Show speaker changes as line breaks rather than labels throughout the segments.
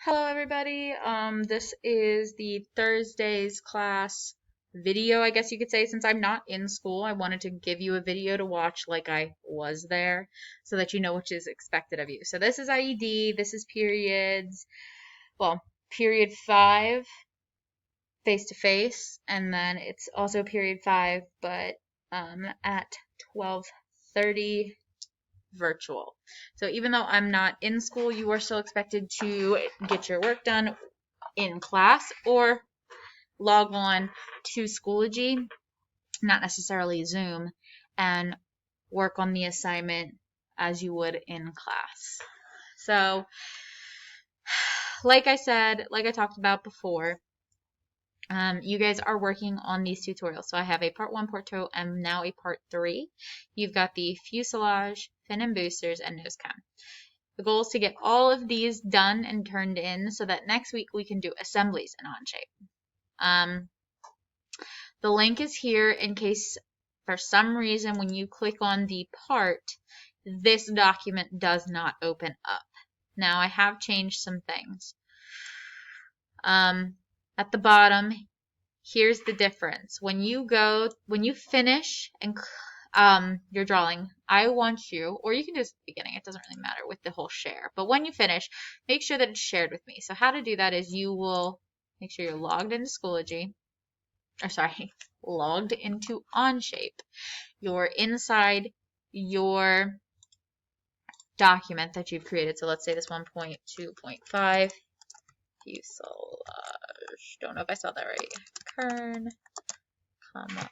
Hello everybody. This is the Thursday's class video, I guess you could say. Since I'm not in school, I wanted to give you a video to watch like I was there so that you know what is expected of you. So this is IED, this is period 5 face to face, and then it's also period 5 but at 12:30 virtual. So even though I'm not in school, you are still expected to get your work done in class or log on to Schoology, not necessarily Zoom, and work on the assignment as you would in class. So, like I talked about before, you guys are working on these tutorials. So I have a part 1, part 2, and now a part 3. You've got the fuselage, fin and boosters, and nose cone. The goal is to get all of these done and turned in so that next week we can do assemblies and on shape. The link is here in case for some reason when you click on the part, this document does not open up. Now I have changed some things. At the bottom, here's the difference. When you finish and your drawing, I want you, or you can do this at the beginning, it doesn't really matter with the whole share, but when you finish, make sure that it's shared with me. So how to do that is you will make sure you're logged into Schoology, logged into Onshape. You're inside your document that you've created. So let's say this 1.2.5 fuselage. Don't know if I spelled that right. Kern, comma,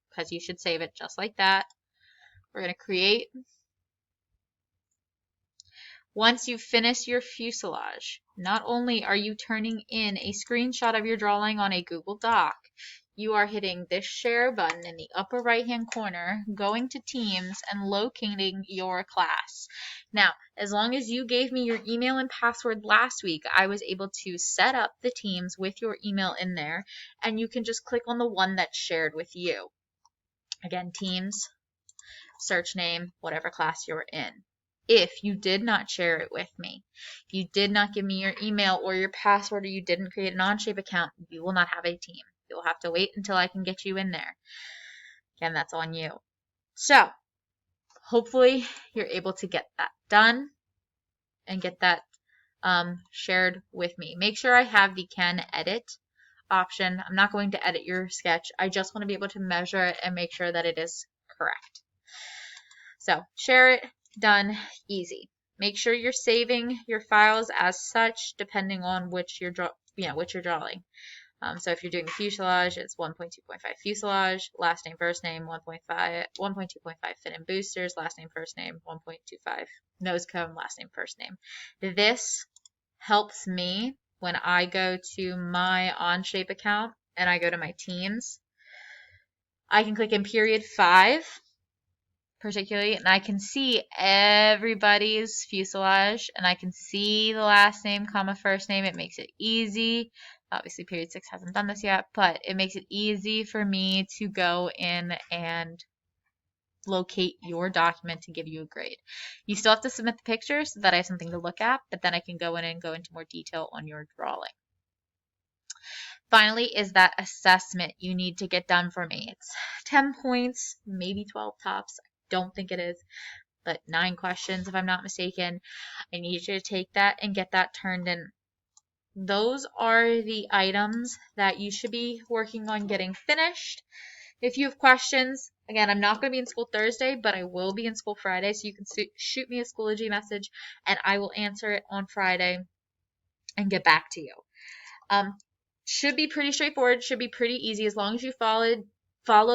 because you should save it just like that. We're going to create. Once you finish your fuselage, not only are you turning in a screenshot of your drawing on a Google Doc, you are hitting this share button in the upper right hand corner, going to Teams, and locating your class. Now, as long as you gave me your email and password last week, I was able to set up the Teams with your email in there, and you can just click on the one that's shared with you. Again, Teams, search name, whatever class you're in. If you did not share it with me, if you did not give me your email or your password, or you didn't create an Onshape account, you will not have a team. You'll have to wait until I can get you in there. Again, that's on you. So, hopefully you're able to get that done and get that shared with me. Make sure I have the Can Edit option. I'm not going to edit your sketch. I just want to be able to measure it and make sure that it is correct. So, share it, done, easy. Make sure you're saving your files as such, depending on which you're drawing. So if you're doing the fuselage, it's 1.2.5 fuselage, last name, first name, 1.2.5 fin and boosters, last name, first name, 1.25 nose cone, last name, first name. This helps me when I go to my Onshape account and I go to my Teams. I can click in period 5 particularly, and I can see everybody's fuselage, and I can see the last name, comma, first name. It makes it easy. Obviously, period 6 hasn't done this yet, but it makes it easy for me to go in and locate your document to give you a grade. You still have to submit the pictures so that I have something to look at, but then I can go in and go into more detail on your drawing. Finally is that assessment you need to get done for me. It's 10 points, maybe 12 tops. I don't think it is, but 9 questions if I'm not mistaken. I need you to take that and get that turned in. Those are the items that you should be working on getting finished. If you have questions, again, I'm not going to be in school Thursday, but I will be in school Friday, so you can shoot me a Schoology message, and I will answer it on Friday and get back to you. Should be pretty straightforward, should be pretty easy as long as you follow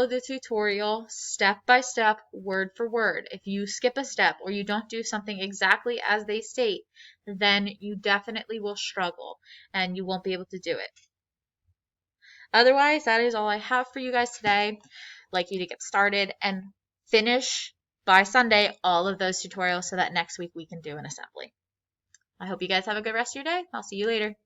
the tutorial step by step, word for word. If you skip a step or you don't do something exactly as they state, then you definitely will struggle and you won't be able to do it. Otherwise, that is all I have for you guys today. I'd like you to get started and finish by Sunday all of those tutorials so that next week we can do an assembly. I hope you guys have a good rest of your day. I'll see you later.